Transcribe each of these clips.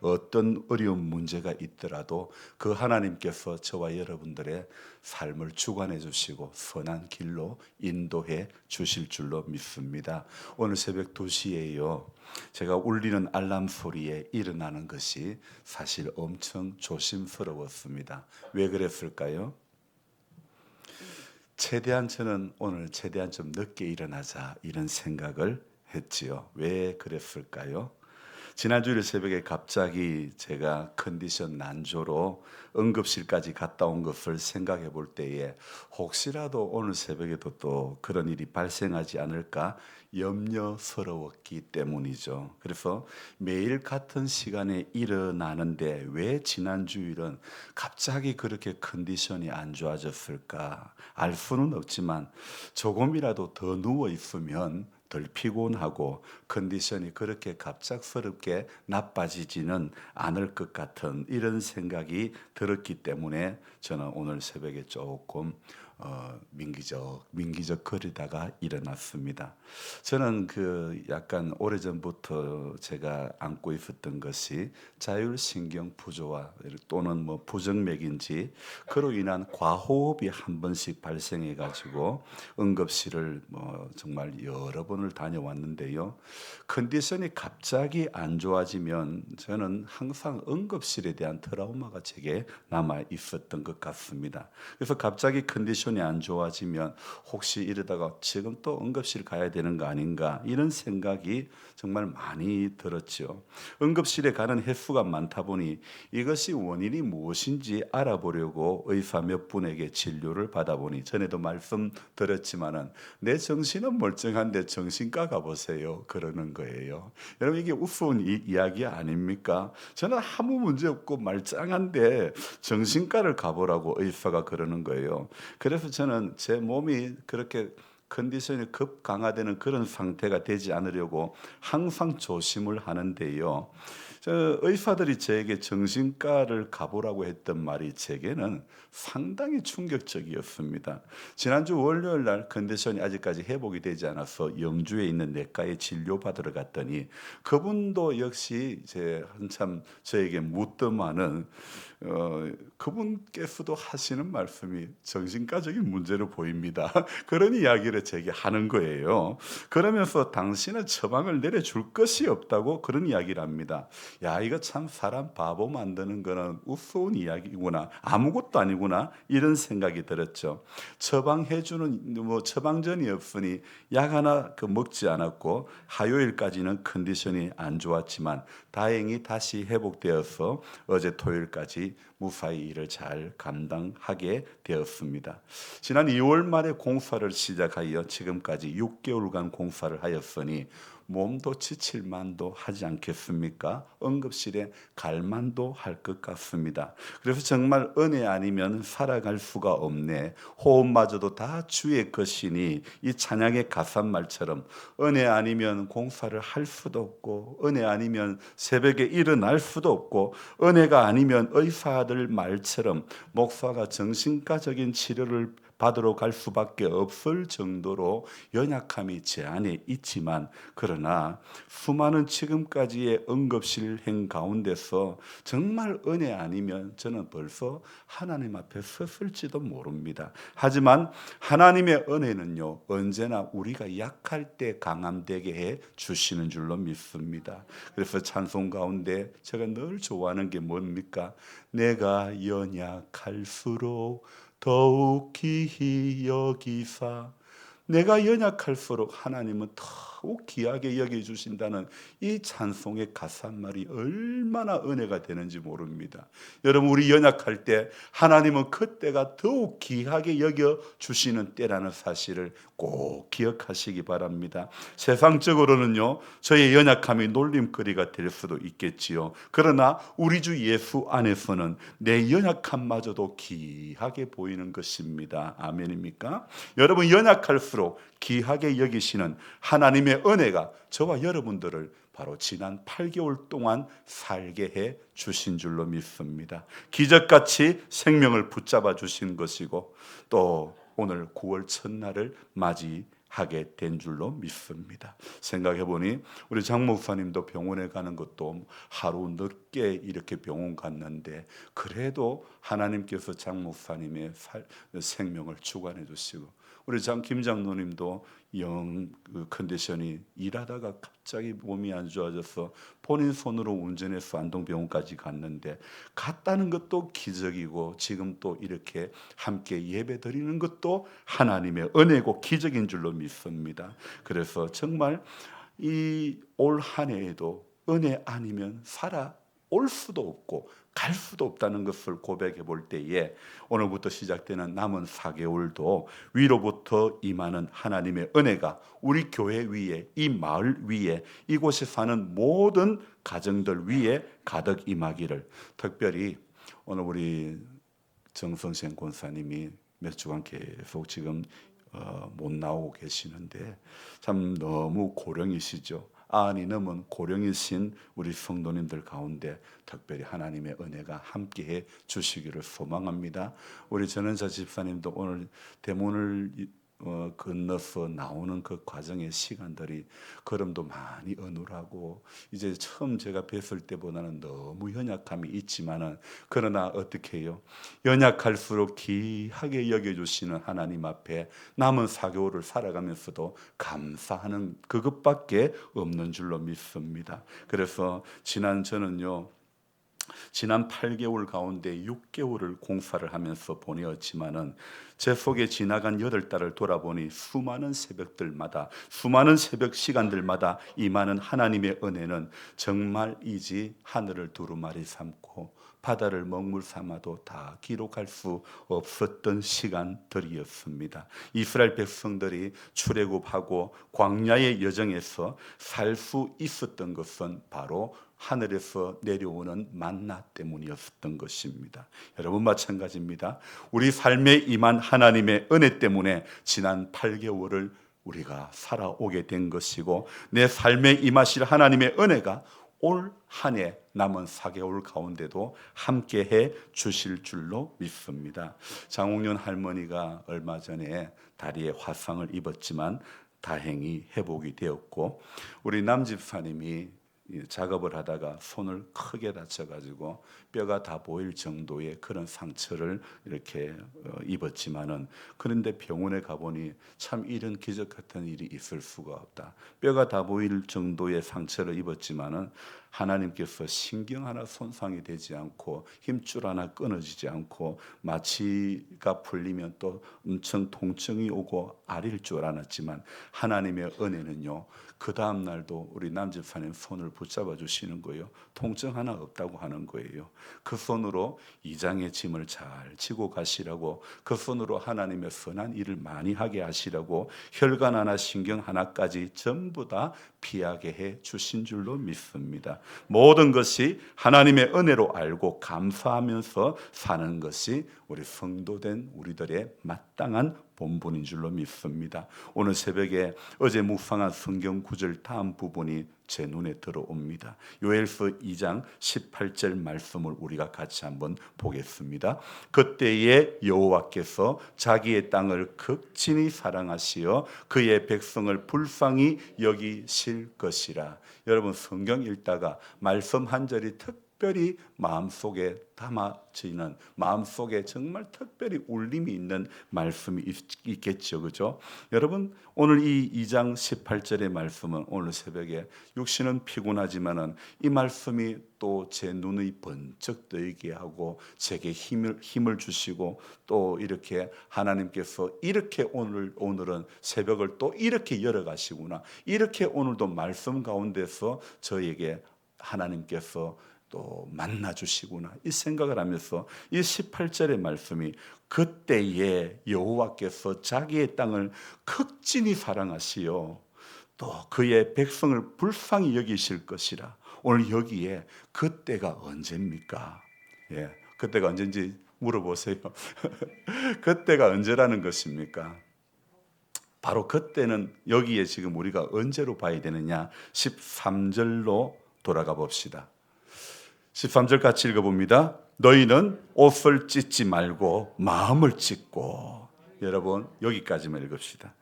어떤 어려운 문제가 있더라도 그 하나님께서 저와 여러분들의 삶을 주관해 주시고 선한 길로 인도해 주실 줄로 믿습니다. 오늘 새벽 2시에요. 제가 울리는 알람 소리에 일어나는 것이 사실 엄청 조심스러웠습니다. 왜 그랬을까요? 저는 오늘 최대한 좀 늦게 일어나자 이런 생각을 했지요. 왜 그랬을까요? 지난 주일 새벽에 갑자기 제가 컨디션 난조로 응급실까지 갔다 온 것을 생각해 볼 때에 혹시라도 오늘 새벽에도 또 그런 일이 발생하지 않을까 염려스러웠기 때문이죠. 그래서 매일 같은 시간에 일어나는데 왜 지난 주일은 갑자기 그렇게 컨디션이 안 좋아졌을까? 알 수는 없지만 조금이라도 더 누워 있으면 덜 피곤하고 컨디션이 그렇게 갑작스럽게 나빠지지는 않을 것 같은 이런 생각이 들었기 때문에 저는 오늘 새벽에 조금 민기적 거리다가 일어났습니다. 저는 그 약간 오래전부터 제가 안고 있었던 것이 자율신경 부조화 또는 뭐 부정맥인지 그로 인한 과호흡이 한 번씩 발생해 가지고 응급실을 뭐 정말 여러 번을 다녀왔는데요. 컨디션이 갑자기 안 좋아지면 저는 항상 응급실에 대한 트라우마가 제게 남아 있었던 것 같습니다. 그래서 갑자기 컨디션이 안 좋아지면 혹시 이러다가 지금 또 응급실 가야 되는 거 아닌가 이런 생각이 정말 많이 들었죠. 응급실에 가는 횟수가 많다 보니 이것이 원인이 무엇인지 알아보려고 의사 몇 분에게 진료를 받아보니 전에도 말씀드렸지만은 내 정신은 멀쩡한데 정신과 가보세요 그러는 거예요. 여러분 이게 우스운 이야기 아닙니까? 저는 아무 문제 없고 말짱한데 정신과를 가보라고 의사가 그러는 거예요. 그래서 저는 제 몸이 그렇게 컨디션이 급 강화되는 그런 상태가 되지 않으려고 항상 조심을 하는데요. 의사들이 저에게 정신과를 가보라고 했던 말이 제게는 상당히 충격적이었습니다. 지난주 월요일 날 컨디션이 아직까지 회복이 되지 않아서 영주에 있는 내과에 진료받으러 갔더니 그분도 역시 한참 저에게 묻더만은 그분께서도 하시는 말씀이 정신과적인 문제로 보입니다. 그런 이야기를 제게 하는 거예요. 그러면서 당신은 처방을 내려줄 것이 없다고 그런 이야기를 합니다. 야, 이거 참 사람 바보 만드는 거는 우스운 이야기구나. 아무것도 아니구나. 이런 생각이 들었죠. 처방해주는 뭐 처방전이 없으니 약 하나 먹지 않았고 화요일까지는 컨디션이 안 좋았지만 다행히 다시 회복되어서 어제 토요일까지 무사히 일을 잘 감당하게 되었습니다. 지난 2월 말에 공사를 시작하여 지금까지 6개월간 공사를 하였으니 몸도 지칠 만도 하지 않겠습니까? 응급실에 갈 만도 할 것 같습니다. 그래서 정말 은혜 아니면 살아갈 수가 없네. 호흡마저도 다 주의 것이니 이 찬양의 가사말처럼 은혜 아니면 공사를 할 수도 없고 은혜 아니면 새벽에 일어날 수도 없고 은혜가 아니면 의사들 말처럼 목사가 정신과적인 치료를 받으러 갈 수밖에 없을 정도로 연약함이 제 안에 있지만 그러나 수많은 지금까지의 응급실행 가운데서 정말 은혜 아니면 저는 벌써 하나님 앞에 섰을지도 모릅니다. 하지만 하나님의 은혜는요 언제나 우리가 약할 때 강함되게 해 주시는 줄로 믿습니다. 그래서 찬송 가운데 제가 늘 좋아하는 게 뭡니까? 내가 연약할수록 더욱 귀히 여기사. 내가 연약할수록 하나님은 더욱 귀하게 여겨주신다는 이 찬송의 가사말이 얼마나 은혜가 되는지 모릅니다. 여러분 우리 연약할 때 하나님은 그때가 더욱 귀하게 여겨주시는 때라는 사실을 꼭 기억하시기 바랍니다. 세상적으로는요 저의 연약함이 놀림거리가 될 수도 있겠지요. 그러나 우리 주 예수 안에서는 내 연약함마저도 귀하게 보이는 것입니다. 아멘입니까? 여러분 연약할수록 귀하게 여기시는 하나님의 은혜가 저와 여러분들을 바로 지난 8개월 동안 살게 해 주신 줄로 믿습니다. 기적같이 생명을 붙잡아 주신 것이고 또 오늘 9월 첫날을 맞이하게 하게 된 줄로 믿습니다. 생각해 보니 우리 장 목사님도 병원에 가는 것도 하루 늦게 이렇게 병원 갔는데 그래도 하나님께서 장 목사님의 생명을 주관해 주시고, 우리 김 장로님도 그 컨디션이 일하다가 갑자기 몸이 안 좋아져서 본인 손으로 운전해서 안동병원까지 갔는데 갔다는 것도 기적이고, 지금 또 이렇게 함께 예배 드리는 것도 하나님의 은혜고 기적인 줄로 믿습니다. 그래서 정말 이 올 한 해에도 은혜 아니면 살아올 수도 없고 갈 수도 없다는 것을 고백해 볼 때에, 오늘부터 시작되는 남은 4개월도 위로부터 임하는 하나님의 은혜가 우리 교회 위에, 이 마을 위에, 이곳에 사는 모든 가정들 위에 가득 임하기를, 특별히 오늘 우리 정성생 권사님이 몇 주간 계속 지금 못 나오고 계시는데 참 너무 고령이시죠. 안이 넘은 고령이신 우리 성도님들 가운데 특별히 하나님의 은혜가 함께해 주시기를 소망합니다. 우리 전은자 집사님도 오늘 대문을 건너서 나오는 그 과정의 시간들이 걸음도 많이 어눌하고, 이제 처음 제가 뵀을 때보다는 너무 연약함이 있지만은, 그러나 어떻게 해요? 연약할수록 귀하게 여겨주시는 하나님 앞에 남은 4개월을 살아가면서도 감사하는 그것밖에 없는 줄로 믿습니다. 그래서 지난 8개월 가운데 6개월을 공사를 하면서 보내었지만은 제 속에 지나간 8달을 돌아보니 수많은 새벽들마다, 수많은 새벽 시간들마다 임하는 하나님의 은혜는 정말이지 하늘을 두루마리 삼고 바다를 먹물 삼아도 다 기록할 수 없었던 시간들이었습니다. 이스라엘 백성들이 출애굽하고 광야의 여정에서 살 수 있었던 것은 바로 하늘에서 내려오는 만나 때문이었던 것입니다. 여러분 마찬가지입니다. 우리 삶에 임한 하나님의 은혜 때문에 지난 8개월을 우리가 살아오게 된 것이고, 내 삶에 임하실 하나님의 은혜가 올 한 해 남은 4개월 가운데도 함께해 주실 줄로 믿습니다. 장홍련 할머니가 얼마 전에 다리에 화상을 입었지만 다행히 회복이 되었고, 우리 남 집사님이 작업을 하다가 손을 크게 다쳐가지고 뼈가 다 보일 정도의 그런 상처를 이렇게 입었지만은, 그런데 병원에 가보니 참 이런 기적 같은 일이 있을 수가 없다. 뼈가 다 보일 정도의 상처를 입었지만은 하나님께서 신경 하나 손상이 되지 않고 힘줄 하나 끊어지지 않고, 마취가 풀리면 또 엄청 통증이 오고 아릴 줄 알았지만 하나님의 은혜는요, 그 다음 날도 우리 남집사님 손을 붙잡아 주시는 거예요. 통증 하나 없다고 하는 거예요. 그 손으로 이장의 짐을 잘 지고 가시라고, 그 손으로 하나님의 선한 일을 많이 하게 하시라고 혈관 하나 신경 하나까지 전부 다 피하게 해 주신 줄로 믿습니다. 모든 것이 하나님의 은혜로 알고 감사하면서 사는 것이 우리 성도된 우리들의 마땅한 본분인 줄로 믿습니다. 오늘 새벽에 어제 묵상한 성경 구절 다음 부분이 제 눈에 들어옵니다. 요엘서 2장 18절 말씀을 우리가 같이 한번 보겠습니다. 그때에 여호와께서 자기의 땅을 극진히 사랑하시어 그의 백성을 불쌍히 여기실 것이라. 여러분 성경 읽다가 말씀 한 절이 특별히 마음속에 담아지는, 마음속에 정말 특별히 울림이 있는 말씀이 있겠죠. 그죠? 여러분 오늘 이 2장 18절의 말씀은 오늘 새벽에 육신은 피곤하지만은 이 말씀이 또 제 눈이 번쩍 뜨이게 하고 제게 힘을 주시고, 또 이렇게 하나님께서 이렇게 오늘은 새벽을 또 이렇게 열어가시구나, 이렇게 오늘도 말씀 가운데서 저에게 하나님께서 또 만나 주시구나, 이 생각을 하면서 이 18절의 말씀이 그때에 여호와께서 자기의 땅을 극진히 사랑하시어 또 그의 백성을 불쌍히 여기실 것이라. 오늘 여기에 그때가 언제입니까? 예, 그때가 언제인지 물어보세요. 그때가 언제라는 것입니까? 바로 그때는 여기에 지금 우리가 언제로 봐야 되느냐, 13절로 돌아가 봅시다. 13절 같이 읽어봅니다. 너희는 옷을 찢지 말고 마음을 찢고. 여러분 여기까지만 읽읍시다.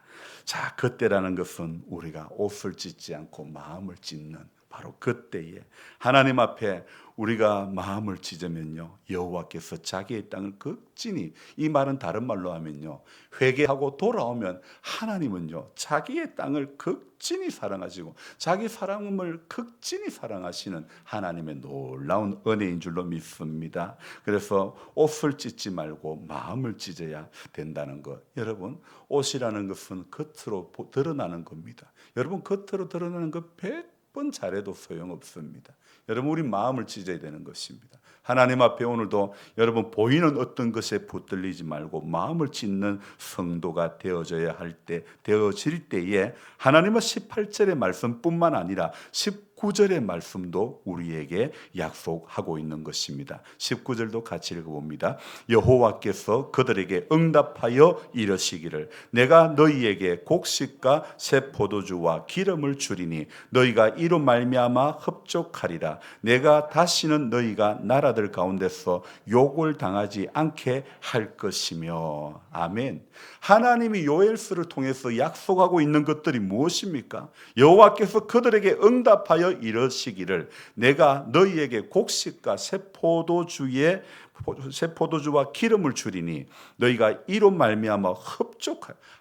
자, 그때라는 것은 우리가 옷을 찢지 않고 마음을 찢는 바로 그때에 하나님 앞에 우리가 마음을 찢으면요, 여호와께서 자기의 땅을 극진히, 이 말은 다른 말로 하면요, 회개하고 돌아오면 하나님은요 자기의 땅을 극진히 사랑하시고 자기 사랑을 극진히 사랑하시는 하나님의 놀라운 은혜인 줄로 믿습니다. 그래서 옷을 찢지 말고 마음을 찢어야 된다는 것. 여러분, 옷이라는 것은 겉으로 드러나는 겁니다. 여러분, 겉으로 드러나는 것 100번 잘해도 소용없습니다. 여러분, 우리 마음을 찢어야 되는 것입니다. 하나님 앞에 오늘도 여러분 보이는 어떤 것에 붙들리지 말고 마음을 찢는 성도가 되어질 때에 하나님은 18절의 말씀뿐만 아니라 19절의 말씀도 우리에게 약속하고 있는 것입니다. 19절도 같이 읽어봅니다. 여호와께서 그들에게 응답하여 이르시기를 내가 너희에게 곡식과 새 포도주와 기름을 주리니 너희가 이로 말미암아 흡족하리라. 내가 다시는 너희가 나라들 가운데서 욕을 당하지 않게 할 것이며. 아멘. 하나님이 요엘서를 통해서 약속하고 있는 것들이 무엇입니까? 여호와께서 그들에게 응답하여 이르시기를 내가 너희에게 곡식과 새 포도주와 기름을 주리니 너희가 이로 말미암아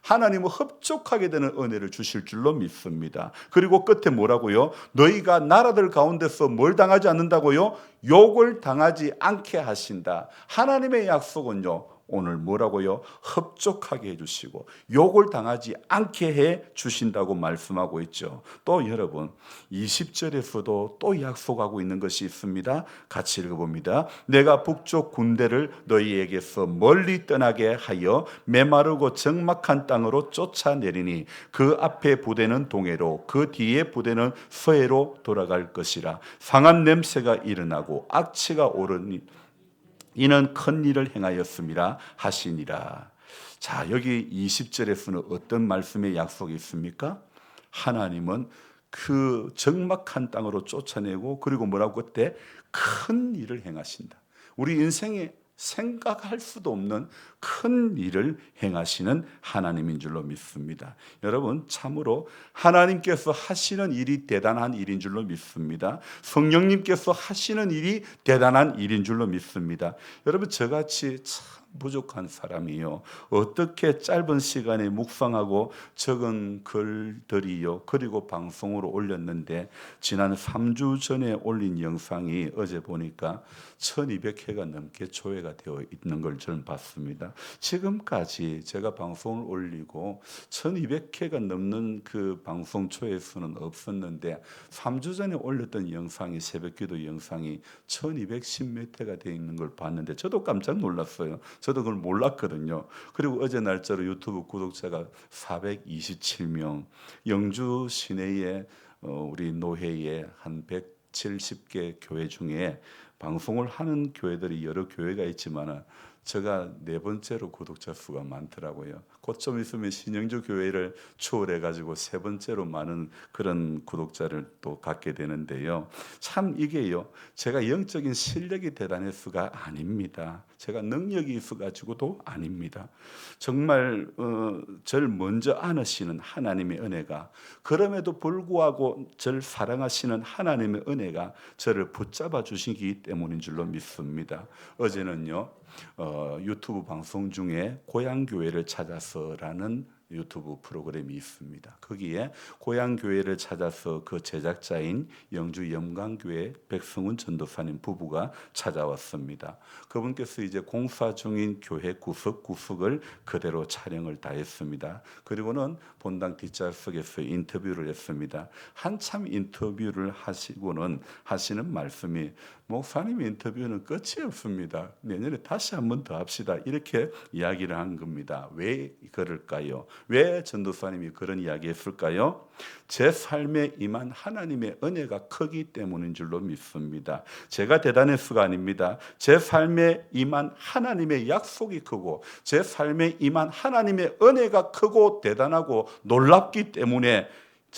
하나님은 흡족하게 되는 은혜를 주실 줄로 믿습니다. 그리고 끝에 뭐라고요? 너희가 나라들 가운데서 뭘 당하지 않는다고요? 욕을 당하지 않게 하신다. 하나님의 약속은요, 오늘 뭐라고요? 흡족하게 해주시고 욕을 당하지 않게 해 주신다고 말씀하고 있죠. 또 여러분 20절에서도 또 약속하고 있는 것이 있습니다. 같이 읽어봅니다. 내가 북쪽 군대를 너희에게서 멀리 떠나게 하여 메마르고 적막한 땅으로 쫓아내리니 그 앞에 부대는 동해로 그 뒤에 부대는 서해로 돌아갈 것이라. 상한 냄새가 일어나고 악취가 오르니 이는 큰 일을 행하였음이라 하시니라. 자, 여기 20절에서는 어떤 말씀의 약속이 있습니까? 하나님은 그 적막한 땅으로 쫓아내고 그리고 뭐라고 그때 큰 일을 행하신다. 우리 인생에 생각할 수도 없는 큰 일을 행하시는 하나님인 줄로 믿습니다. 여러분, 참으로 하나님께서 하시는 일이 대단한 일인 줄로 믿습니다. 성령님께서 하시는 일이 대단한 일인 줄로 믿습니다. 여러분, 저같이 참 부족한 사람이요, 어떻게 짧은 시간에 묵상하고 적은 글들이요 그리고 방송으로 올렸는데 지난 3주 전에 올린 영상이 어제 보니까 1200회가 넘게 조회가 되어 있는 걸 저는 봤습니다. 지금까지 제가 방송을 올리고 1200회가 넘는 그 방송 조회수는 없었는데 3주 전에 올렸던 영상이, 새벽기도 영상이 1210몇 회가 되어 있는 걸 봤는데 저도 깜짝 놀랐어요. 저도 그걸 몰랐거든요. 그리고 어제 날짜로 유튜브 구독자가 427명, 영주 시내에 우리 노회에 한 170개 교회 중에 방송을 하는 교회들이 여러 교회가 있지만 제가 네 번째로 구독자 수가 많더라고요. 곧 좀 있으면 신영주 교회를 초월해가지고 세 번째로 많은 그런 구독자를 또 갖게 되는데요. 참 이게요, 제가 영적인 실력이 대단해서가 아닙니다. 제가 능력이 있어가지고도 아닙니다. 정말 저를 먼저 안으시는 하나님의 은혜가, 그럼에도 불구하고 저를 사랑하시는 하나님의 은혜가 저를 붙잡아 주시기 때문인 줄로 믿습니다. 어제는요, 유튜브 방송 중에 고향교회를 찾아서라는 유튜브 프로그램이 있습니다. 거기에 고향교회를 찾아서 그 제작자인 영주 영광교회 백성훈 전도사님 부부가 찾아왔습니다. 그분께서 이제 공사 중인 교회 구석구석을 그대로 촬영을 다 했습니다. 그리고는 본당 뒷좌석에서 인터뷰를 했습니다. 한참 인터뷰를 하시고는 하시는 말씀이, 목사님 인터뷰는 끝이 없습니다. 내년에 다시 한 번 더 합시다. 이렇게 이야기를 한 겁니다. 왜 그럴까요? 왜 전도사님이 그런 이야기 했을까요? 제 삶에 임한 하나님의 은혜가 크기 때문인 줄로 믿습니다. 제가 대단해서가 아닙니다. 제 삶에 임한 하나님의 약속이 크고 제 삶에 임한 하나님의 은혜가 크고 대단하고 놀랍기 때문에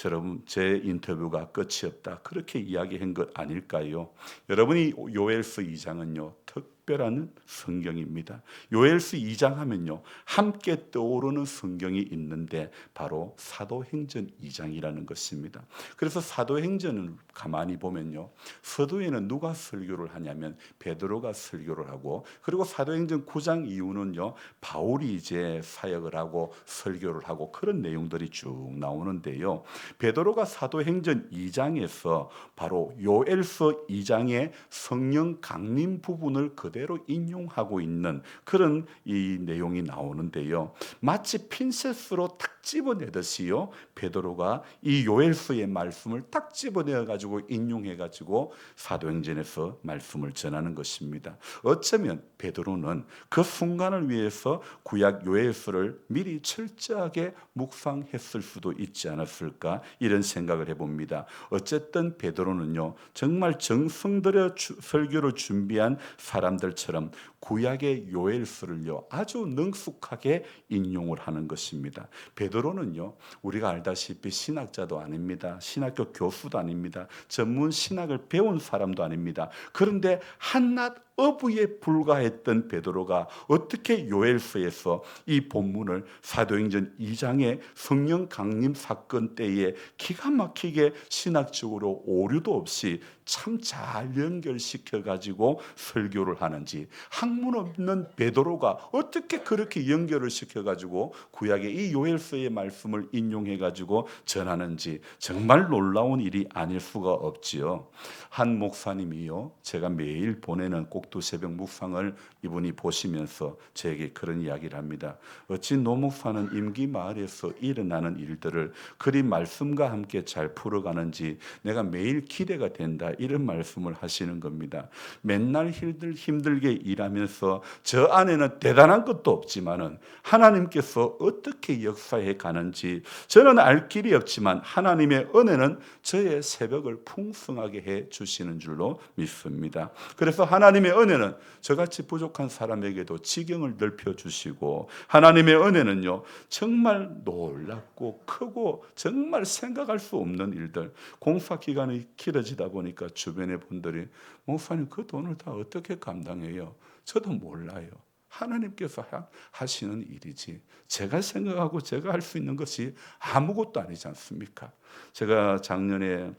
여러분, 제 인터뷰가 끝이 없다, 그렇게 이야기한 것 아닐까요? 여러분이 요엘서 2장은요 특별한 성경입니다. 요엘서 2장 하면요, 함께 떠오르는 성경이 있는데 바로 사도행전 2장이라는 것입니다. 그래서 사도행전을 가만히 보면요, 서두에는 누가 설교를 하냐면 베드로가 설교를 하고, 그리고 사도행전 9장 이후는요, 바울이 이제 사역을 하고 설교를 하고 그런 내용들이 쭉 나오는데요. 베드로가 사도행전 2장에서 바로 요엘서 2장의 성령 강림 부분을 그대로 인용하고 있는 그런 이 내용이 나오는데요. 마치 핀셋으로 탁 집어내듯이요, 베드로가 이 요엘서의 말씀을 딱 집어내어 가지고 인용해 가지고 사도행전에서 말씀을 전하는 것입니다. 어쩌면 베드로는 그 순간을 위해서 구약 요엘서를 미리 철저하게 묵상했을 수도 있지 않았을까, 이런 생각을 해봅니다. 어쨌든 베드로는요, 정말 정성 들여 설교를 준비한 사람들처럼 구약의 요엘서를요 아주 능숙하게 인용을 하는 것입니다. 베드로는요, 우리가 알다시피 신학자도 아닙니다. 신학교 교수도 아닙니다. 전문 신학을 배운 사람도 아닙니다. 그런데 한낱 어부에 불과했던 베드로가 어떻게 요엘서에서 이 본문을 사도행전 2장의 성령 강림 사건 때에 기가 막히게 신학적으로 오류도 없이 참 잘 연결시켜 가지고 설교를 하는지, 학문 없는 베드로가 어떻게 그렇게 연결을 시켜 가지고 구약의 이 요엘서의 말씀을 인용해 가지고 전하는지 정말 놀라운 일이 아닐 수가 없지요. 한 목사님이요, 제가 매일 보내는 꼭두 새벽 묵상을 이분이 보시면서 저에게 그런 이야기를 합니다. 어찌 노 목사는 임기 마을에서 일어나는 일들을 그리 말씀과 함께 잘 풀어가는지 내가 매일 기대가 된다, 이런 말씀을 하시는 겁니다. 맨날 힘들게 일하면서 저 안에는 대단한 것도 없지만은 하나님께서 어떻게 역사해 가는지 저는 알 길이 없지만 하나님의 은혜는 저의 새벽을 풍성하게 해 주시는 줄로 믿습니다. 그래서 하나님의 은혜는 저같이 부족한 사람에게도 지경을 넓혀 주시고, 하나님의 은혜는요 정말 놀랍고 크고 정말 생각할 수 없는 일들, 공사 기간이 길어지다 보니까 주변의 분들이 목사님 그 돈을 다 어떻게 감당해요? 저도 몰라요. 하나님께서 하시는 일이지 제가 생각하고 제가 할 수 있는 것이 아무것도 아니지 않습니까? 제가 작년에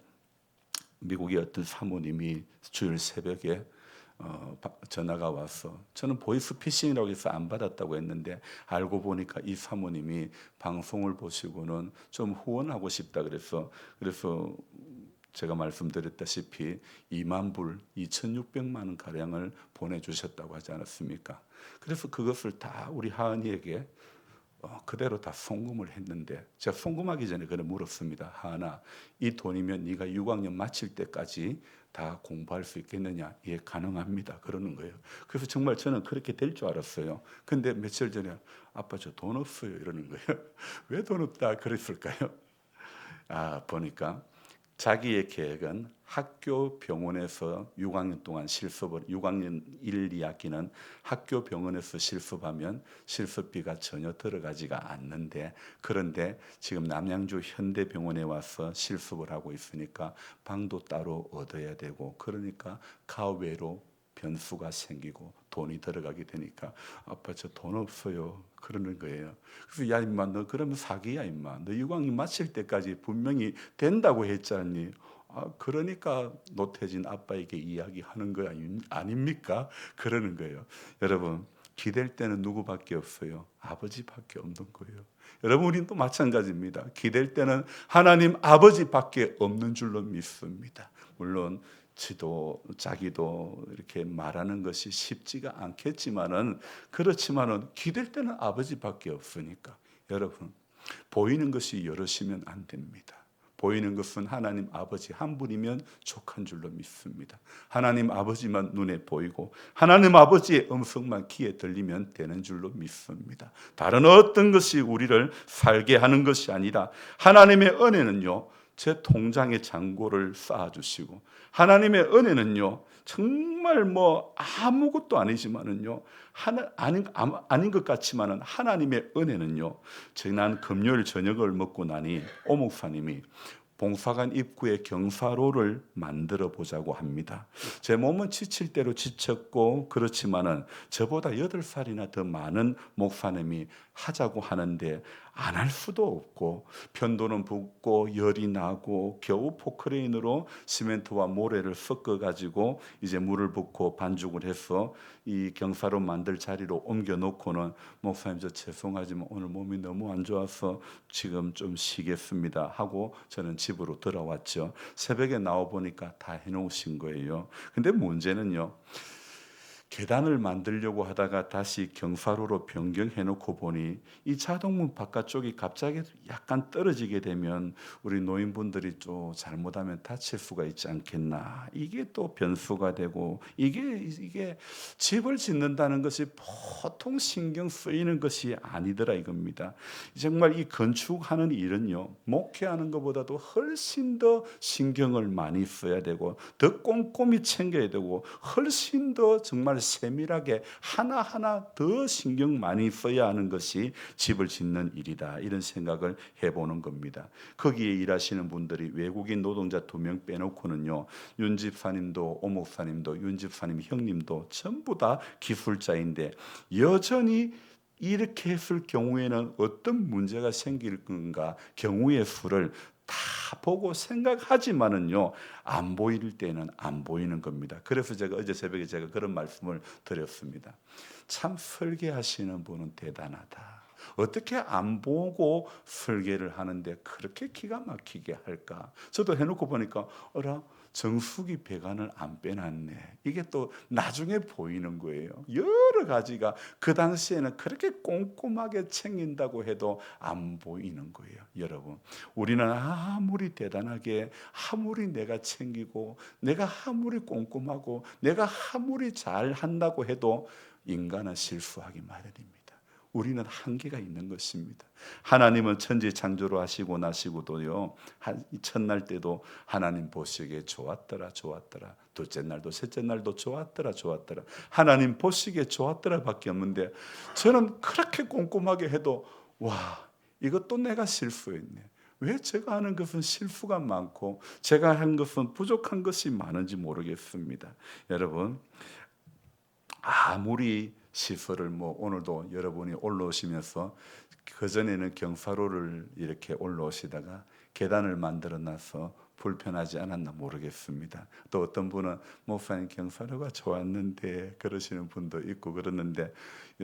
미국의 어떤 사모님이 주일 새벽에 전화가 와서, 저는 보이스피싱이라고 해서 안 받았다고 했는데 알고 보니까 이 사모님이 방송을 보시고는 좀 후원하고 싶다 그래서 제가 말씀드렸다시피 2만 불, 2,600만 원 가량을 보내주셨다고 하지 않았습니까? 그래서 그것을 다 우리 하은이에게 그대로 다 송금을 했는데, 제가 송금하기 전에 그래 물었습니다. 하은아, 이 돈이면 네가 6학년 마칠 때까지 다 공부할 수 있겠느냐? 예, 가능합니다. 그러는 거예요. 그래서 정말 저는 그렇게 될 줄 알았어요. 근데 며칠 전에 아빠 저 돈 없어요, 이러는 거예요. 왜 돈 없다 그랬을까요? 보니까 자기의 계획은 학교 병원에서 6학년 동안 실습을, 6학년 1, 2학기는 학교 병원에서 실습하면 실습비가 전혀 들어가지가 않는데, 그런데 지금 남양주 현대병원에 와서 실습을 하고 있으니까 방도 따로 얻어야 되고, 그러니까 가외로 변수가 생기고 돈이 들어가게 되니까 아빠 저 돈 없어요 그러는 거예요. 그래서 야 임마 너 그러면 사기야 임마, 너 6학년 마칠 때까지 분명히 된다고 했잖니. 그러니까 노태진 아빠에게 이야기하는 거 아닙니까? 그러는 거예요. 여러분 기댈 때는 누구밖에 없어요? 아버지밖에 없는 거예요. 여러분 우리는 또 마찬가지입니다. 기댈 때는 하나님 아버지밖에 없는 줄로 믿습니다. 물론 자기도 이렇게 말하는 것이 쉽지가 않겠지만은, 그렇지만은 기댈 때는 아버지밖에 없으니까 여러분 보이는 것이 여럿이면 안 됩니다. 보이는 것은 하나님 아버지 한 분이면 족한 줄로 믿습니다. 하나님 아버지만 눈에 보이고 하나님 아버지의 음성만 귀에 들리면 되는 줄로 믿습니다. 다른 어떤 것이 우리를 살게 하는 것이 아니라, 하나님의 은혜는요 제 통장에 잔고를 쌓아주시고, 하나님의 은혜는요 정말 뭐 아무것도 아니지만은요 아닌 것 같지만은 하나님의 은혜는요, 지난 금요일 저녁을 먹고 나니 오 목사님이 봉사관 입구에 경사로를 만들어 보자고 합니다. 제 몸은 지칠 대로 지쳤고 그렇지만은 저보다 8살이나 더 많은 목사님이 하자고 하는데 안 할 수도 없고 편도는 붓고 열이 나고 겨우 포크레인으로 시멘트와 모래를 섞어 가지고 이제 물을 붓고 반죽을 해서 이 경사로 만들 자리로 옮겨 놓고는 목사님 저 죄송하지만 오늘 몸이 너무 안 좋아서 지금 좀 쉬겠습니다 하고 저는 집으로 돌아왔죠. 새벽에 나와 보니까 다 해놓으신 거예요. 근데 문제는요. 계단을 만들려고 하다가 다시 경사로로 변경해 놓고 보니 이 자동문 바깥쪽이 갑자기 약간 떨어지게 되면 우리 노인분들이 좀 잘못하면 다칠 수가 있지 않겠나. 이게 또 변수가 되고 이게 집을 짓는다는 것이 보통 신경 쓰이는 것이 아니더라 이겁니다. 정말 이 건축하는 일은요. 목회하는 것보다도 훨씬 더 신경을 많이 써야 되고 더 꼼꼼히 챙겨야 되고 훨씬 더 정말 세밀하게 하나하나 더 신경 많이 써야 하는 것이 집을 짓는 일이다. 이런 생각을 해보는 겁니다. 거기에 일하시는 분들이 외국인 노동자 2명 빼놓고는요. 윤 집사님도 오 목사님도 윤 집사님 형님도 전부 다 기술자인데 여전히 이렇게 했을 경우에는 어떤 문제가 생길 건가 경우의 수를 다 보고 생각하지만은요 안 보일 때는 안 보이는 겁니다. 그래서 제가 어제 새벽에 제가 그런 말씀을 드렸습니다. 참 설계하시는 분은 대단하다. 어떻게 안 보고 설계를 하는데 그렇게 기가 막히게 할까? 저도 해놓고 보니까 어라 정수기 배관을 안 빼놨네. 이게 또 나중에 보이는 거예요. 여러 가지가 그 당시에는 그렇게 꼼꼼하게 챙긴다고 해도 안 보이는 거예요. 여러분, 우리는 아무리 대단하게 아무리 내가 챙기고 내가 아무리 꼼꼼하고 내가 아무리 잘한다고 해도 인간은 실수하기 마련입니다. 우리는 한계가 있는 것입니다. 하나님은 천지 창조로 하시고 나시고도요. 첫날 때도 하나님 보시기에 좋았더라 좋았더라. 둘째 날도 셋째 날도 좋았더라 좋았더라. 하나님 보시기에 좋았더라 밖에 없는데 저는 그렇게 꼼꼼하게 해도 와 이것도 내가 실수했네. 왜 제가 하는 것은 실수가 많고 제가 한 것은 부족한 것이 많은지 모르겠습니다. 여러분 아무리 시설을 오늘도 여러분이 올라오시면서 그전에는 경사로를 이렇게 올라오시다가 계단을 만들어 놔서 불편하지 않았나 모르겠습니다. 또 어떤 분은 목사님 경사로가 좋았는데 그러시는 분도 있고 그러는데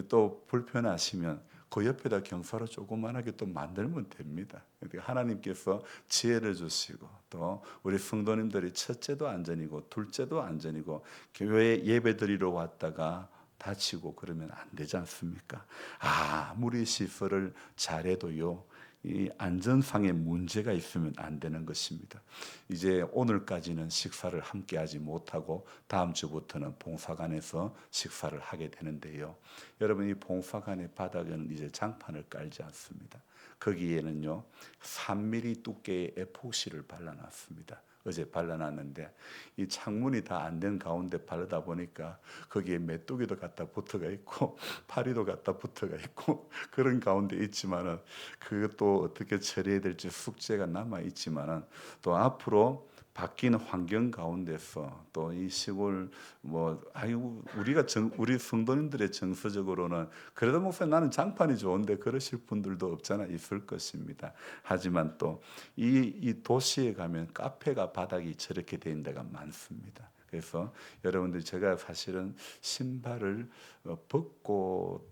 또 불편하시면 그 옆에다 경사로 조그만하게 또 만들면 됩니다. 하나님께서 지혜를 주시고 또 우리 성도님들이 첫째도 안전이고 둘째도 안전이고 교회에 예배드리러 왔다가 다치고 그러면 안 되지 않습니까? 아무리 시설을 잘해도요. 이 안전상의 문제가 있으면 안 되는 것입니다. 이제 오늘까지는 식사를 함께 하지 못하고 다음 주부터는 봉사관에서 식사를 하게 되는데요. 여러분 이 봉사관의 바닥에는 이제 장판을 깔지 않습니다. 거기에는요 3mm 두께의 에포시를 발라놨습니다. 어제 발라놨는데 이 창문이 다 안 된 가운데 바르다 보니까 거기에 메뚜기도 갖다 붙어가 있고 파리도 갖다 붙어가 있고 그런 가운데 있지만은 그것도 어떻게 처리해야 될지 숙제가 남아 있지만은 또 앞으로 바뀐 환경 가운데서 또 이 시골 우리 성도님들의 정서적으로는 그래도 목사님 나는 장판이 좋은데 그러실 분들도 없잖아 있을 것입니다. 하지만 또 이 도시에 가면 카페가 바닥이 저렇게 된 데가 많습니다. 그래서 여러분들 제가 사실은 신발을 벗고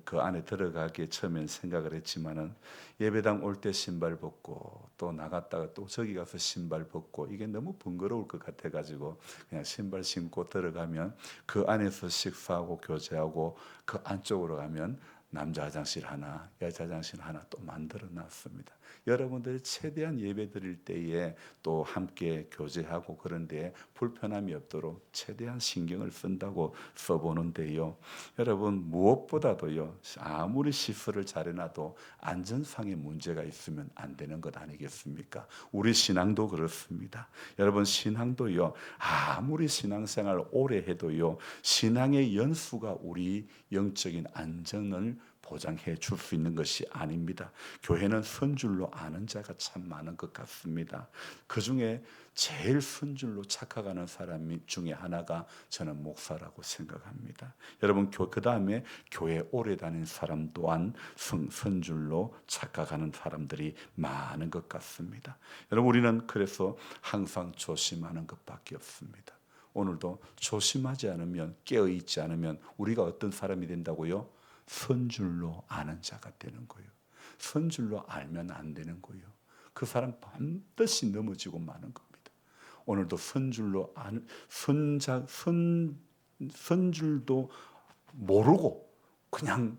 그 안에 들어가게 처음엔 생각을 했지만은 예배당 올 때 신발 벗고 또 나갔다가 또 저기 가서 신발 벗고 이게 너무 번거로울 것 같아 가지고 그냥 신발 신고 들어가면 그 안에서 식사하고 교제하고 그 안쪽으로 가면 남자 화장실 하나, 여자 화장실 하나 또 만들어 놨습니다. 여러분들이 최대한 예배 드릴 때에 또 함께 교제하고 그런 데에 불편함이 없도록 최대한 신경을 쓴다고 써보는데요. 여러분 무엇보다도요. 아무리 시설을 잘해놔도 안전상의 문제가 있으면 안 되는 것 아니겠습니까? 우리 신앙도 그렇습니다. 여러분 신앙도요. 아무리 신앙생활 오래 해도요. 신앙의 연수가 우리 영적인 안전을 보장해 줄 수 있는 것이 아닙니다. 교회는 선 줄로 아는 자가 참 많은 것 같습니다. 그중에 제일 선줄로 착각하는 사람 중에 하나가 저는 목사라고 생각합니다. 여러분, 그 다음에 교회 오래 다닌 사람 또한 선줄로 착각하는 사람들이 많은 것 같습니다. 여러분, 우리는 그래서 항상 조심하는 것밖에 없습니다. 오늘도 조심하지 않으면, 깨어있지 않으면 우리가 어떤 사람이 된다고요? 선줄로 아는 자가 되는 거예요. 선줄로 알면 안 되는 거예요. 그 사람 반드시 넘어지고 마는 겁니다. 오늘도 선줄로 아는 선줄도 모르고 그냥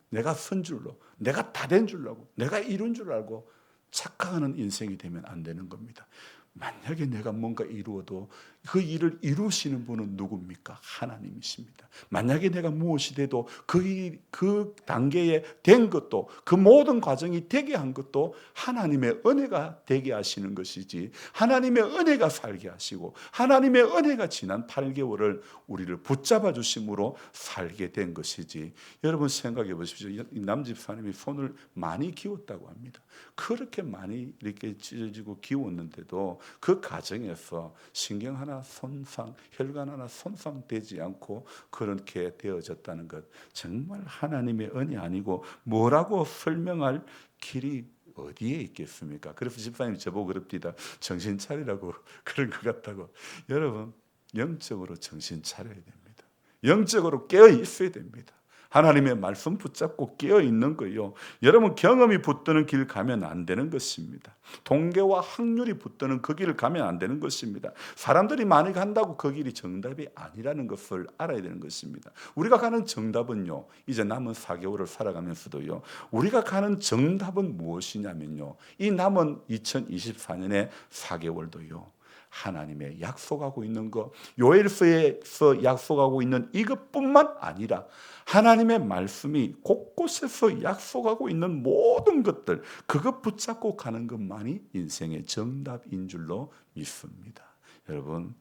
내가 선줄로, 내가 다 된 줄 알고, 내가 이룬 줄 알고 착각하는 인생이 되면 안 되는 겁니다. 만약에 내가 뭔가 이루어도 그 일을 이루시는 분은 누굽니까? 하나님이십니다. 만약에 내가 무엇이 돼도 그 단계에 된 것도, 그 모든 과정이 되게 한 것도 하나님의 은혜가 되게 하시는 것이지, 하나님의 은혜가 살게 하시고 하나님의 은혜가 지난 8개월을 우리를 붙잡아 주심으로 살게 된 것이지. 여러분 생각해 보십시오. 이 남집사님이 손을 많이 기웠다고 합니다. 그렇게 많이 이렇게 찢어지고 기웠는데도 그 과정에서 신경 하나 손상, 혈관 하나 손상되지 않고 그렇게 되어졌다는 것, 정말 하나님의 은혜 아니고 뭐라고 설명할 길이 어디에 있겠습니까? 그래서 집사님이 저보고 그럽니다. 정신 차리라고 그런 것 같다고. 여러분, 영적으로 정신 차려야 됩니다. 영적으로 깨어 있어야 됩니다. 하나님의 말씀 붙잡고 깨어있는 거예요. 여러분, 경험이 붙드는 길 가면 안 되는 것입니다. 통계와 확률이 붙드는 그 길을 가면 안 되는 것입니다. 사람들이 많이 간다고 그 길이 정답이 아니라는 것을 알아야 되는 것입니다. 우리가 가는 정답은요, 이제 남은 4개월을 살아가면서도요, 우리가 가는 정답은 무엇이냐면요, 이 남은 2024년의 4개월도요, 하나님의 약속하고 있는 것, 요엘서에서 약속하고 있는 이것뿐만 아니라 하나님의 말씀이 곳곳에서 약속하고 있는 모든 것들, 그것 붙잡고 가는 것만이 인생의 정답인 줄로 믿습니다. 여러분,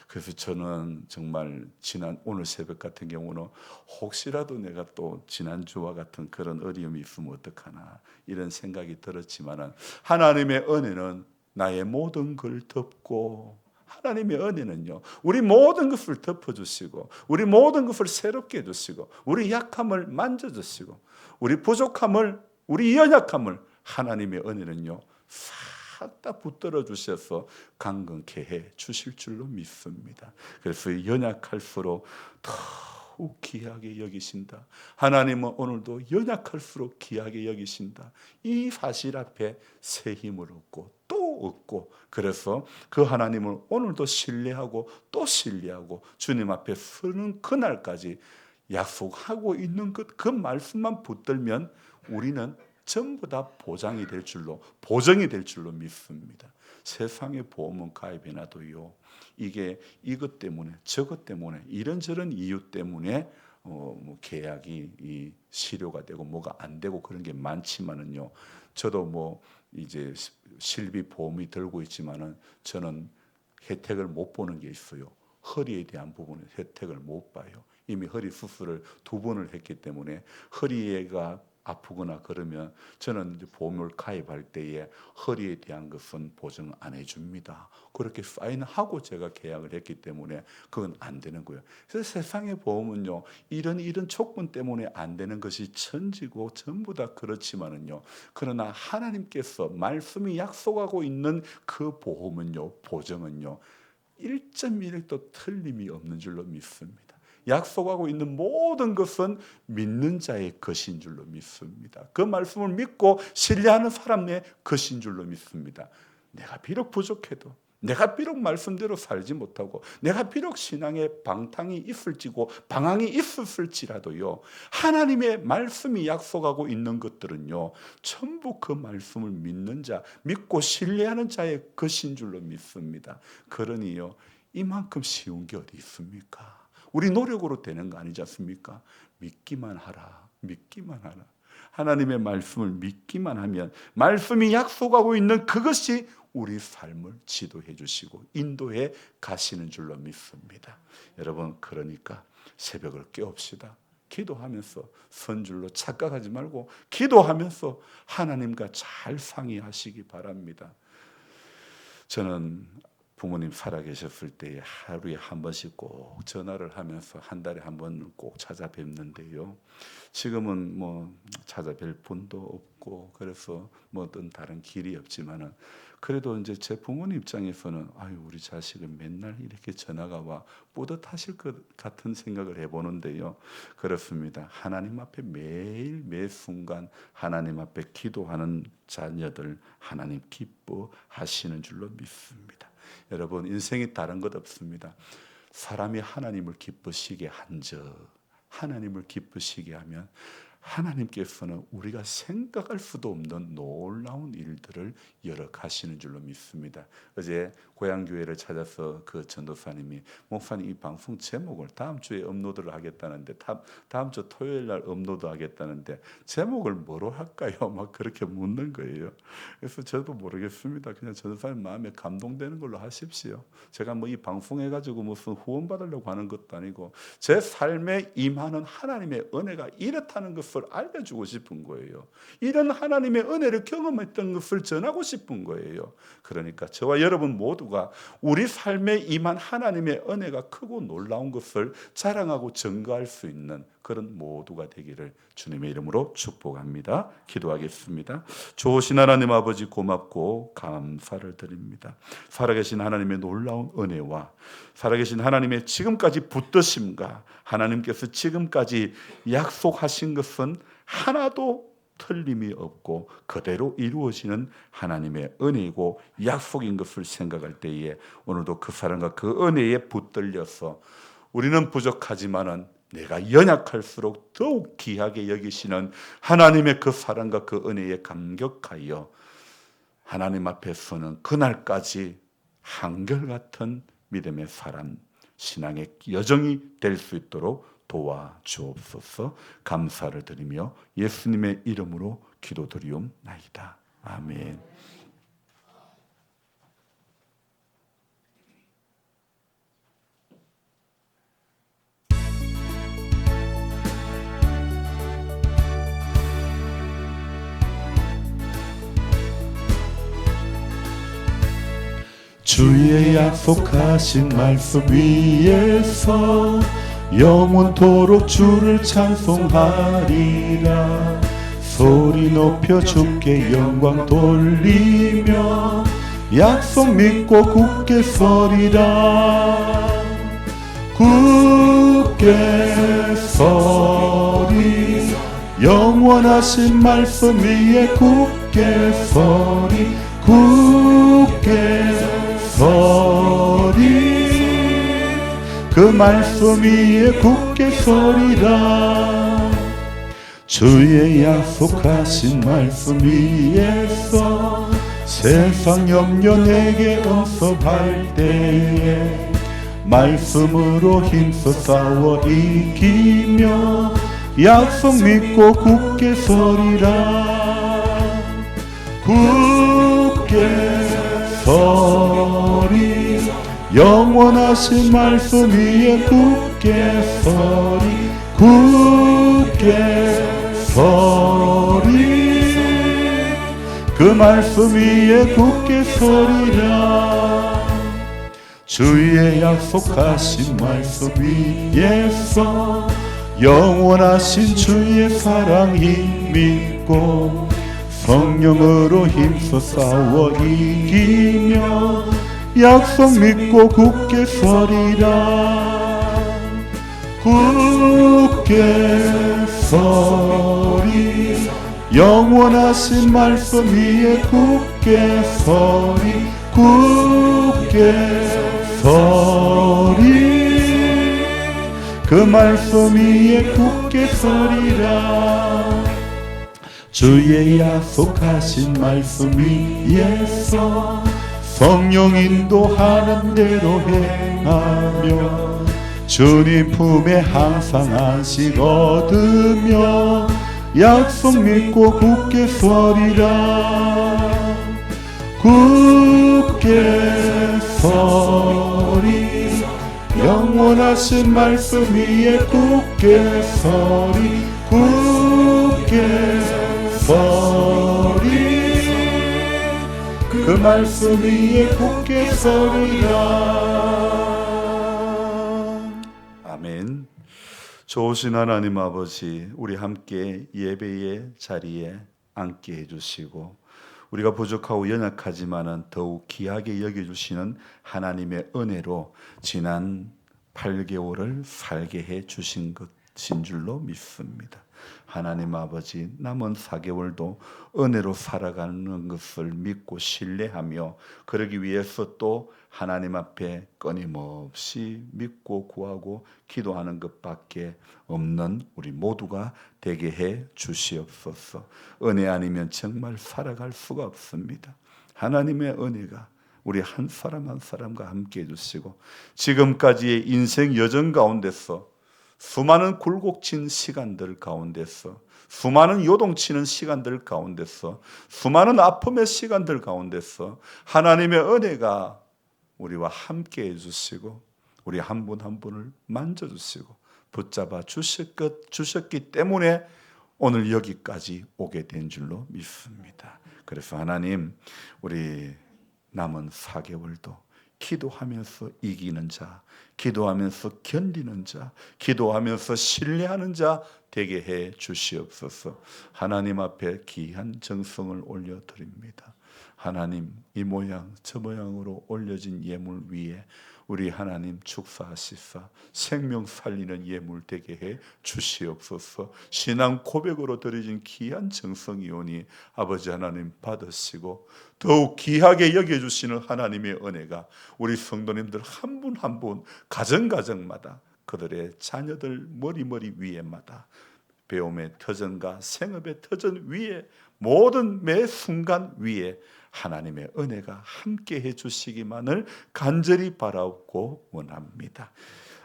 그래서 저는 정말 오늘 새벽 같은 경우는 혹시라도 내가 또 지난주와 같은 그런 어려움이 있으면 어떡하나 이런 생각이 들었지만은, 하나님의 은혜는 나의 모든 걸 덮고, 하나님의 은혜는요, 우리 모든 것을 덮어주시고, 우리 모든 것을 새롭게 해주시고, 우리 약함을 만져주시고, 우리 부족함을, 우리 연약함을 하나님의 은혜는요 싹 다 붙들어 주셔서 강건케 해 주실 줄로 믿습니다. 그래서 연약할수록 더욱 귀하게 여기신다. 하나님은 오늘도 연약할수록 귀하게 여기신다. 이 사실 앞에 새 힘을 얻고 또 얻고, 그래서 그 하나님을 오늘도 신뢰하고 또 신뢰하고 주님 앞에 서는 그날까지 약속하고 있는 그 말씀만 붙들면 우리는 전부 다 보정이 될 줄로 믿습니다. 세상의 보험은 가입해놔도요, 이게 이것 때문에 저것 때문에 이런저런 이유 때문에 계약이 실효가 되고 뭐가 안 되고 그런 게 많지만은요, 저도 이제 실비 보험이 들고 있지만은 저는 혜택을 못 보는 게 있어요. 허리에 대한 부분은 혜택을 못 봐요. 이미 허리 수술을 2번을 했기 때문에 허리가 아프거나 그러면 저는 보험을 가입할 때에 허리에 대한 것은 보증 안 해줍니다. 그렇게 사인하고 제가 계약을 했기 때문에 그건 안 되는 거예요. 그래서 세상의 보험은요, 이런 조건 때문에 안 되는 것이 천지고 전부 다 그렇지만은요, 그러나 하나님께서 말씀이 약속하고 있는 그 보험은요, 보증은요, 1.1도 틀림이 없는 줄로 믿습니다. 약속하고 있는 모든 것은 믿는 자의 것인 줄로 믿습니다. 그 말씀을 믿고 신뢰하는 사람의 것인 줄로 믿습니다. 내가 비록 부족해도, 내가 비록 말씀대로 살지 못하고, 내가 비록 신앙에 방탕이 있을지고 방황이 있었을지라도요, 하나님의 말씀이 약속하고 있는 것들은요, 전부 그 말씀을 믿는 자, 믿고 신뢰하는 자의 것인 줄로 믿습니다. 그러니요, 이만큼 쉬운 게 어디 있습니까? 우리 노력으로 되는 거 아니지 않습니까? 믿기만 하라. 믿기만 하라. 하나님의 말씀을 믿기만 하면 말씀이 약속하고 있는 그것이 우리 삶을 지도해 주시고 인도해 가시는 줄로 믿습니다. 여러분, 그러니까 새벽을 깨웁시다. 기도하면서 선줄로 착각하지 말고 기도하면서 하나님과 잘 상의하시기 바랍니다. 저는 부모님 살아계셨을 때 하루에 한 번씩 꼭 전화를 하면서 한 달에 한 번 꼭 찾아뵙는데요. 지금은 뭐 찾아뵐 분도 없고 그래서 뭐 어떤 다른 길이 없지만은 그래도 이제 제 부모님 입장에서는 아유 우리 자식은 맨날 이렇게 전화가 와 뿌듯하실 것 같은 생각을 해보는데요. 그렇습니다. 하나님 앞에 매일 매 순간 하나님 앞에 기도하는 자녀들 하나님 기뻐하시는 줄로 믿습니다. 여러분 인생이 다른 것 없습니다. 사람이 하나님을 기쁘시게 한즉 하나님을 기쁘시게 하면 하나님께서는 우리가 생각할 수도 없는 놀라운 일들을 열어가시는 줄로 믿습니다. 어제 고향교회를 찾아서 그 전도사님이 목사님 이 방송 제목을 다음 주에 업로드를 하겠다는데 다음 주 토요일 날 업로드 하겠다는데 제목을 뭐로 할까요? 막 그렇게 묻는 거예요. 그래서 저도 모르겠습니다. 그냥 전도사님 마음에 감동되는 걸로 하십시오. 제가 뭐 이 방송 해가지고 무슨 후원 받으려고 하는 것도 아니고 제 삶에 임하는 하나님의 은혜가 이렇다는 것을 알려주고 싶은 거예요. 이런 하나님의 은혜를 경험했던 것을 전하고 싶은 거예요. 그러니까 저와 여러분 모두가 우리 삶에 임한 하나님의 은혜가 크고 놀라운 것을 자랑하고 증거할 수 있는 그런 모두가 되기를 주님의 이름으로 축복합니다. 기도하겠습니다. 좋으신 하나님 아버지 고맙고 감사를 드립니다. 살아계신 하나님의 놀라운 은혜와 살아계신 하나님의 지금까지 붙드심과 하나님께서 지금까지 약속하신 것은 하나도 틀림이 없고 그대로 이루어지는 하나님의 은혜이고 약속인 것을 생각할 때에 오늘도 그 사랑과 그 은혜에 붙들려서 우리는 부족하지만은 내가 연약할수록 더욱 귀하게 여기시는 하나님의 그 사랑과 그 은혜에 감격하여 하나님 앞에서는 그날까지 한결같은 믿음의 사람, 신앙의 여정이 될 수 있도록 도와주옵소서. 감사를 드리며 예수님의 이름으로 기도드리옵나이다. 아멘. 주의 약속하신 말씀 위에서 영원토록 주를 찬송하리라. 소리 높여 주께 영광 돌리며 약속 믿고 굳게 서리라. 굳게 서리 영원하신 말씀 위에 굳게 서리 굳게 서리 그 말씀 위에 굳게 서리라. 주의 약속하신 말씀 위에서 세상 염려 내게 응섭할 때에 말씀으로 힘써 싸워 이기며 약속 믿고 굳게 서리라. 굳게 서리 영원하신 말씀 위에 굳게 서리 굳게 서리 그 말씀 위에 굳게 서리라. 주의 약속하신 말씀 위에서 영원하신 주의 사랑 힘입고 성령으로 힘써 싸워 이기며 약속 믿고 굳게 서리라. 굳게 서리 영원하신 말씀 위에 굳게 서리 굳게 서리 그 말씀 위에 굳게 서리라. 주의 약속하신 말씀 위에서 성령 인도하는 대로 행하며 주님 품에 항상 안식 얻으며 약속 믿고 굳게 서리라. 굳게 서리 영원하신 말씀 위에 굳게 서리 굳게 서리 그 말씀 위에 굳게 서리라. 아멘. 좋으신 하나님 아버지, 우리 함께 예배의 자리에 앉게 해주시고 우리가 부족하고 연약하지만은 더욱 귀하게 여겨주시는 하나님의 은혜로 지난 8개월을 살게 해주신 것인 줄로 믿습니다. 하나님 아버지, 남은 4개월도 은혜로 살아가는 것을 믿고 신뢰하며 그러기 위해서 또 하나님 앞에 끊임없이 믿고 구하고 기도하는 것밖에 없는 우리 모두가 되게 해 주시옵소서. 은혜 아니면 정말 살아갈 수가 없습니다. 하나님의 은혜가 우리 한 사람 한 사람과 함께 해주시고 지금까지의 인생 여정 가운데서 수많은 굴곡진 시간들 가운데서 수많은 요동치는 시간들 가운데서 수많은 아픔의 시간들 가운데서 하나님의 은혜가 우리와 함께 해주시고 우리 한 분 한 분을 만져주시고 붙잡아 주셨기 때문에 오늘 여기까지 오게 된 줄로 믿습니다. 그래서 하나님, 우리 남은 4개월도 기도하면서 이기는 자, 기도하면서 견디는 자, 기도하면서 신뢰하는 자 되게 해 주시옵소서. 하나님 앞에 귀한 정성을 올려드립니다. 하나님, 이 모양 저 모양으로 올려진 예물 위에 우리 하나님 축사하시사 생명 살리는 예물 되게 해 주시옵소서. 신앙 고백으로 드려진 귀한 정성이오니 아버지 하나님 받으시고 더욱 귀하게 여겨주시는 하나님의 은혜가 우리 성도님들 한 분 한 분 가정가정마다 그들의 자녀들 머리 위에마다 배움의 터전과 생업의 터전 위에 모든 매 순간 위에 하나님의 은혜가 함께 해주시기만을 간절히 바라고 원합니다.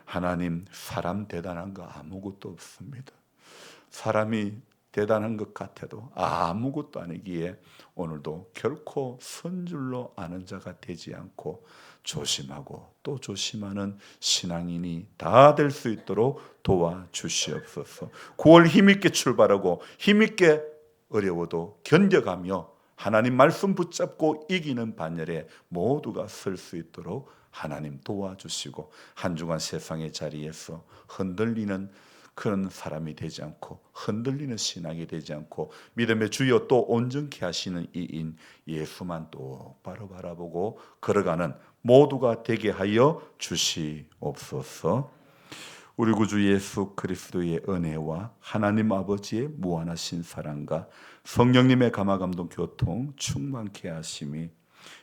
하나님, 사람 대단한 거 아무것도 없습니다. 사람이 대단한 것 같아도 아무것도 아니기에 오늘도 결코 선줄로 아는 자가 되지 않고 조심하고 또 조심하는 신앙인이 다 될 수 있도록 도와주시옵소서. 9월 힘있게 출발하고 힘있게 어려워도 견뎌가며 하나님 말씀 붙잡고 이기는 반열에 모두가 설 수 있도록 하나님 도와주시고 한 주간 세상의 자리에서 흔들리는 그런 사람이 되지 않고 흔들리는 신앙이 되지 않고 믿음의 주여 또 온전케 하시는 이인 예수만 똑바로 바라보고 걸어가는 모두가 되게 하여 주시옵소서. 우리 구주 예수 그리스도의 은혜와 하나님 아버지의 무한하신 사랑과 성령님의 감화감동 교통 충만케 하심이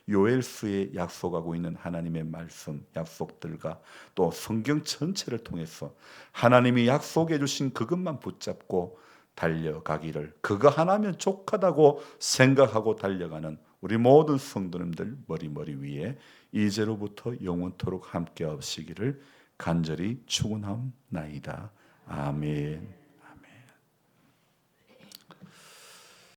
요엘서에 약속하고 있는 하나님의 말씀 약속들과 또 성경 전체를 통해서 하나님이 약속해 주신 그것만 붙잡고 달려가기를 그거 하나면 족하다고 생각하고 달려가는 우리 모든 성도님들 머리 위에 이제로부터 영원토록 함께 하시기를 간절히 축원하옵나이다. 아멘.